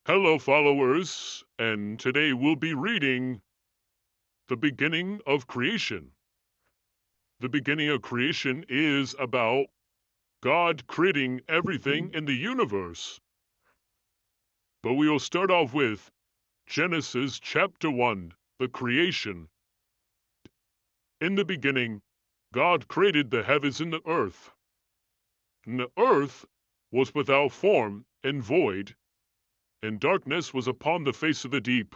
Hello, followers, and today we'll be reading the beginning of creation. The beginning of creation is about God creating everything in the universe. But we will start off with Genesis chapter 1, the creation. In the beginning, God created the heavens and the earth. And the earth was without form and void, and darkness was upon the face of the deep.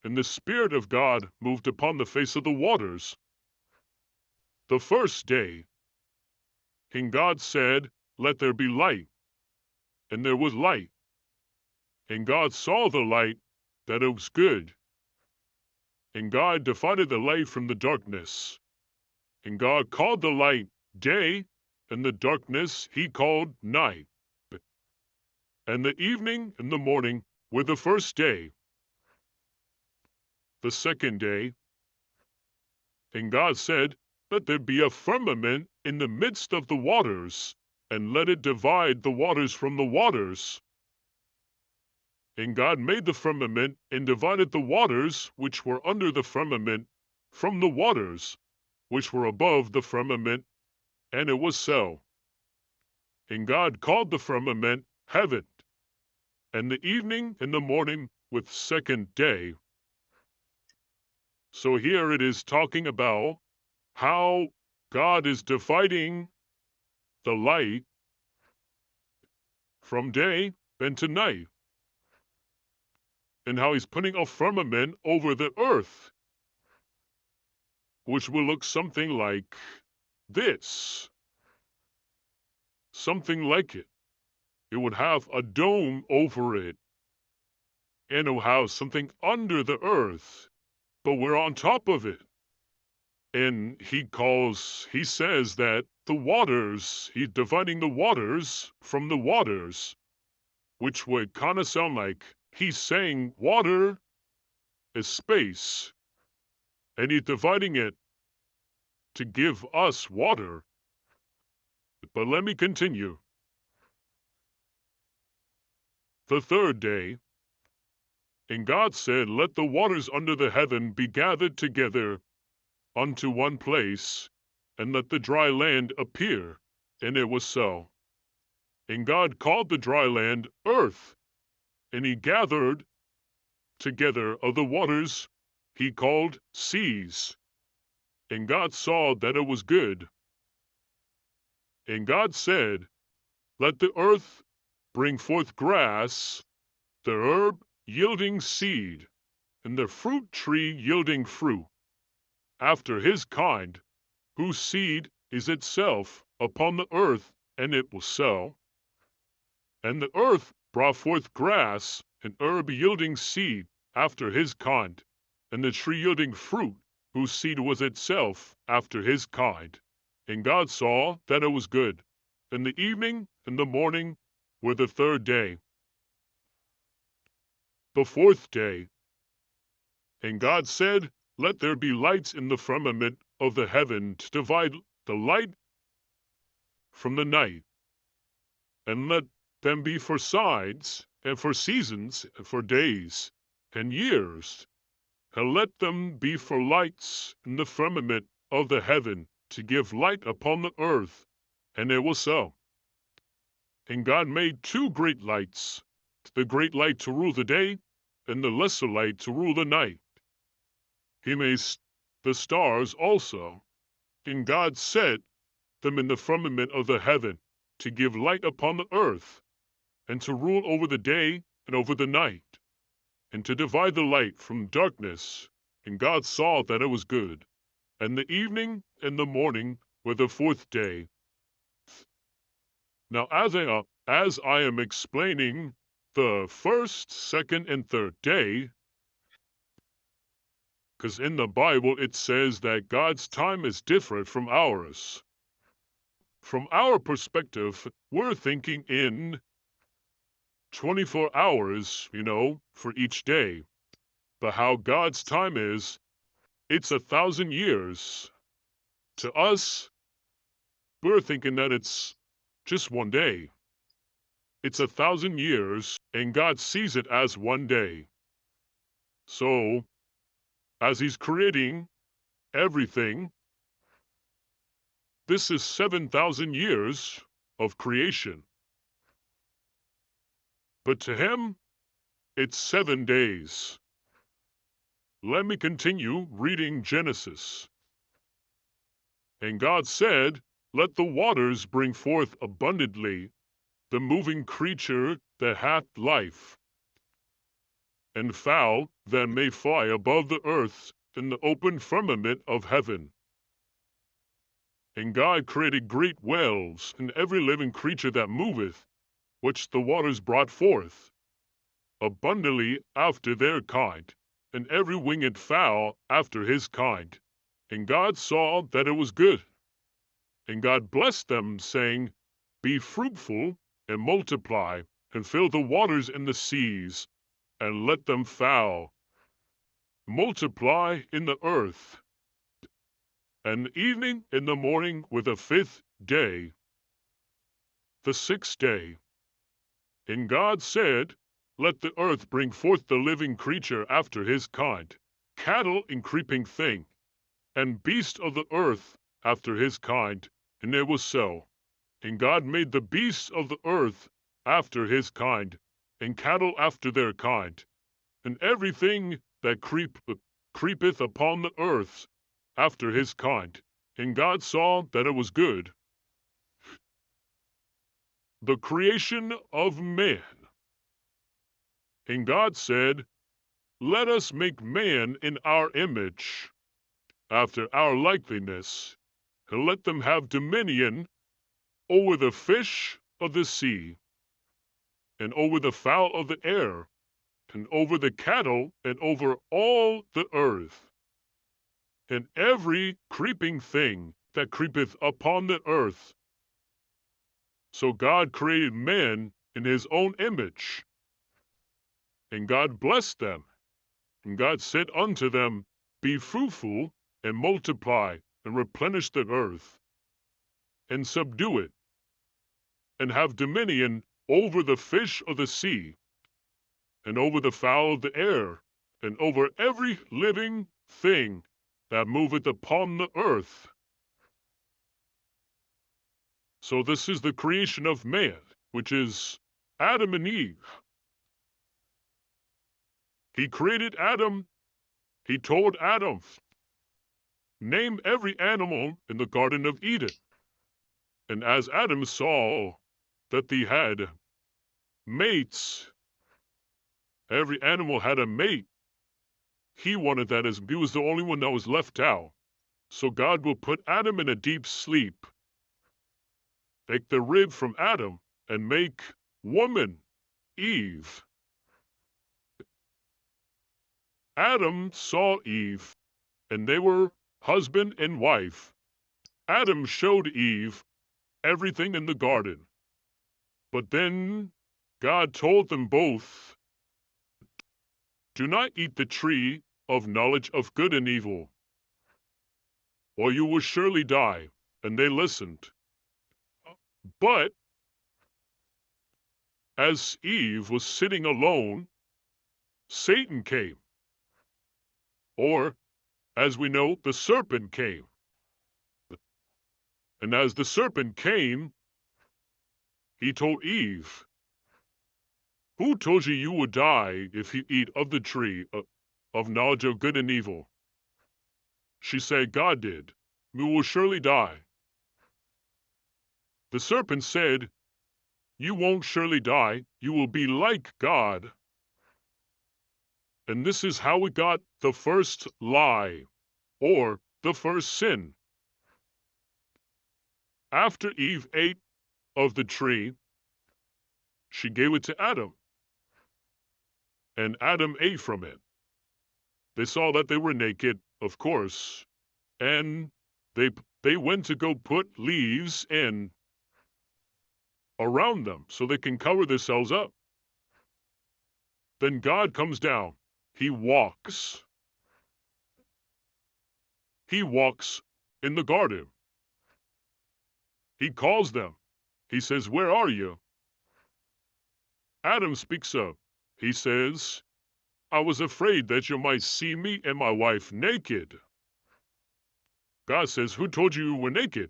And the Spirit of God moved upon the face of the waters. The first day, and God said, "Let there be light." And there was light. And God saw the light, that it was good. And God divided the light from the darkness. And God called the light day, and the darkness he called night. And the evening and the morning were the first day. The second day, and God said, "Let there be a firmament in the midst of the waters, and let it divide the waters from the waters." And God made the firmament, and divided the waters which were under the firmament from the waters which were above the firmament, and it was so. And God called the firmament heaven. And the evening and the morning with second day. So here it is talking about how God is dividing the light from day and to night, and how he's putting a firmament over the earth, which will look something like this. Something like it. It would have a dome over it, and it would have something under the earth, but we're on top of it. And he says that the waters, he's dividing the waters from the waters, which would kind of sound like he's saying water is space, and he's dividing it to give us water. But let me continue. The third day, and God said, "Let the waters under the heaven be gathered together unto one place, and let the dry land appear." And it was so. And God called the dry land earth, and he gathered together of the waters he called seas. And God saw that it was good. And God said, "Let the earth bring forth grass, the herb yielding seed, and the fruit tree yielding fruit, after his kind, whose seed is itself upon the earth," and it was so. And the earth brought forth grass, and herb yielding seed after his kind, and the tree yielding fruit, whose seed was itself after his kind. And God saw that it was good. And the evening and the morning were the third day. The fourth day. And God said, "Let there be lights in the firmament of the heaven to divide the light from the night, and let them be for signs, and for seasons, and for days, and years, and let them be for lights in the firmament of the heaven, to give light upon the earth." And it was so. And God made two great lights, the great light to rule the day, and the lesser light to rule the night. He made the stars also, and God set them in the firmament of the heaven, to give light upon the earth, and to rule over the day and over the night, and to divide the light from darkness. And God saw that it was good. And the evening and the morning were the fourth day. Now, as I am explaining the first, second, and third day, because in the Bible it says that God's time is different from ours. From our perspective, we're thinking in 24 hours, for each day. But how God's time is, it's 1,000 years. To us, we're thinking that it's just one day. It's 1,000 years. and God sees it as one day. So, as He's creating everything, this is 7,000 years of creation. But to Him, it's 7 days. Let me continue reading Genesis. And God said, "Let the waters bring forth abundantly the moving creature that hath life, and fowl that may fly above the earth in the open firmament of heaven." And God created great whales, and every living creature that moveth, which the waters brought forth, abundantly after their kind, and every winged fowl after his kind. And God saw that it was good. And God blessed them, saying, "Be fruitful, and multiply, and fill the waters in the seas, and let them fowl. Multiply in the earth." And the evening and the morning were the 5th day, the 6th day. And God said, "Let the earth bring forth the living creature after his kind, cattle and creeping thing, and beast of the earth after his kind." And it was so. And God made the beasts of the earth after his kind, and cattle after their kind, and everything that creepeth upon the earth after his kind. And God saw that it was good. The creation of man. And God said, "Let us make man in our image, after our likeness, and let them have dominion over the fish of the sea, and over the fowl of the air, and over the cattle, and over all the earth, and every creeping thing that creepeth upon the earth." So God created man in his own image, and God blessed them. And God said unto them, "Be fruitful, and multiply, and replenish the earth, and subdue it, and have dominion over the fish of the sea, and over the fowl of the air, and over every living thing that moveth upon the earth." So this is the creation of man, which is Adam and Eve. He created Adam. He told Adam, "Name every animal in the Garden of Eden." And as Adam saw that they had mates, every animal had a mate, he wanted that as he was the only one that was left out. So God will put Adam in a deep sleep, take the rib from Adam, and make woman, Eve. Adam saw Eve, and they were husband and wife. Adam showed Eve everything in the garden. But then God told them both, "Do not eat the tree of knowledge of good and evil, or you will surely die." And they listened. But as Eve was sitting alone, Satan came. Or, as we know, the serpent came. And as the serpent came, he told Eve, "Who told you you would die if you eat of the tree of knowledge of good and evil?" She said, "God did. We will surely die." The serpent said, "You won't surely die. You will be like God." And this is how we got the first lie, or the first sin. After Eve ate of the tree, she gave it to Adam, and Adam ate from it. They saw that they were naked, of course, and they went to go put leaves in around them so they can cover themselves up. Then God comes down. He walks. He walks in the garden. He calls them. He says, "Where are you?" Adam speaks up. He says, I was afraid that you might see me and my wife naked. God says, who told you were naked?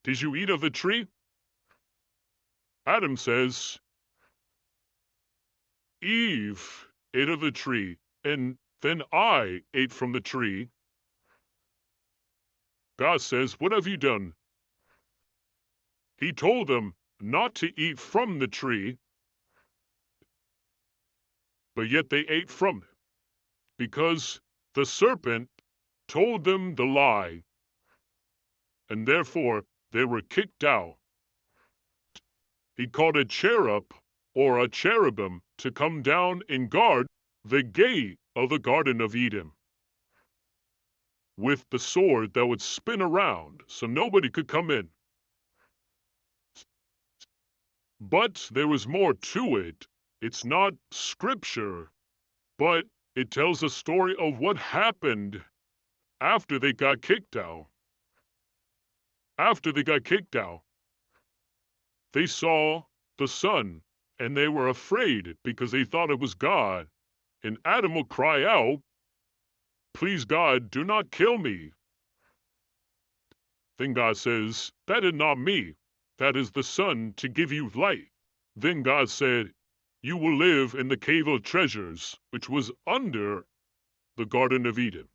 Did you eat of the tree? Adam says, Eve ate of the tree, and then I ate from the tree. God says, what have you done? He told them not to eat from the tree, but yet they ate from it, because the serpent told them the lie, and therefore they were kicked out. He called a cherub or a cherubim to come down and guard the gate of the Garden of Eden with the sword that would spin around so nobody could come in. But there was more to it. It's not scripture, but it tells a story of what happened after they got kicked out. After they got kicked out, they saw the sun, and they were afraid because they thought it was God. And Adam will cry out, please God, do not kill me. Then God says, that is not me. That is the sun to give you light. Then God said, you will live in the cave of treasures, which was under the Garden of Eden.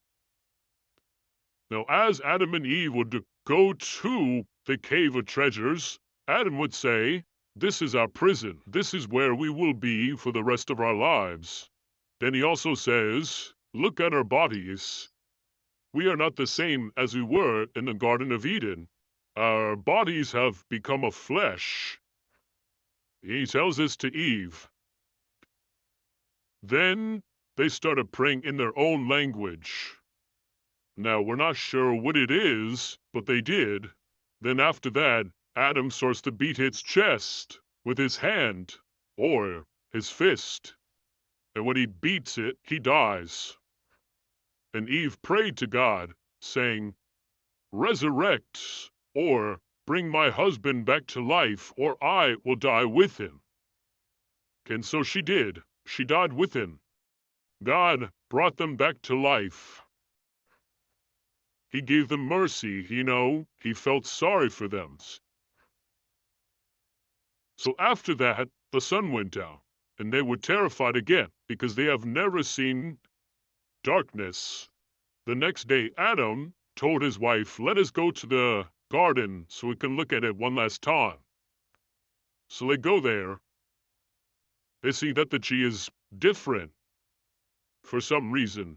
Now, as Adam and Eve would go to the cave of treasures, Adam would say, this is our prison. This is where we will be for the rest of our lives. Then he also says, look at our bodies. We are not the same as we were in the Garden of Eden. Our bodies have become of flesh. He tells this to Eve. Then they started praying in their own language. Now, we're not sure what it is, but they did. Then after that, Adam starts to beat his chest with his hand or his fist. And when he beats it, he dies. And Eve prayed to God, saying, resurrect, or bring my husband back to life, or I will die with him. And so she did. She died with him. God brought them back to life. He gave them mercy, he felt sorry for them. So after that, the sun went down, and they were terrified again, because they have never seen darkness. The next day, Adam told his wife, let us go to the garden so we can look at it one last time. So they go there. They see that the tree is different for some reason.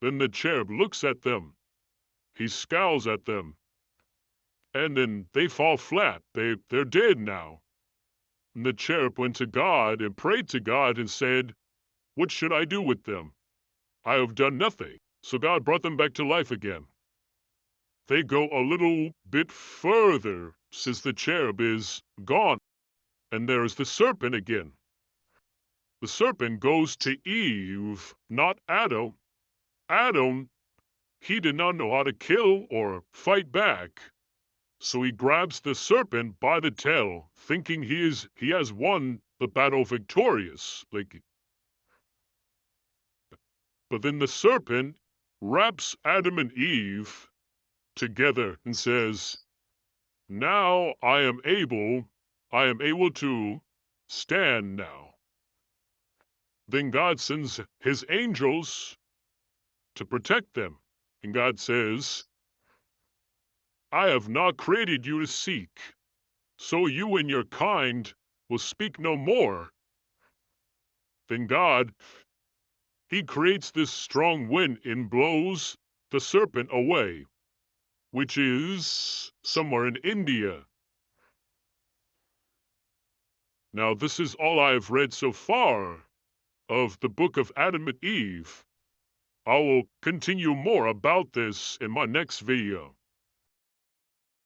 Then the cherub looks at them. He scowls at them. And then they fall flat. They're dead now. And the cherub went to God and prayed to God and said, what should I do with them? I have done nothing. So God brought them back to life again. They go a little bit further since the cherub is gone. And there's the serpent again. The serpent goes to Eve, not Adam. Adam, he did not know how to kill or fight back. So he grabs the serpent by the tail, thinking he has won the battle victorious. But then the serpent wraps Adam and Eve together and says, now I am able to stand now. Then God sends his angels to protect them. And God says, I have not created you to seek, so you and your kind will speak no more. Then God, he creates this strong wind and blows the serpent away, which is somewhere in India. Now, this is all I have read so far of the book of Adam and Eve. I will continue more about this in my next video.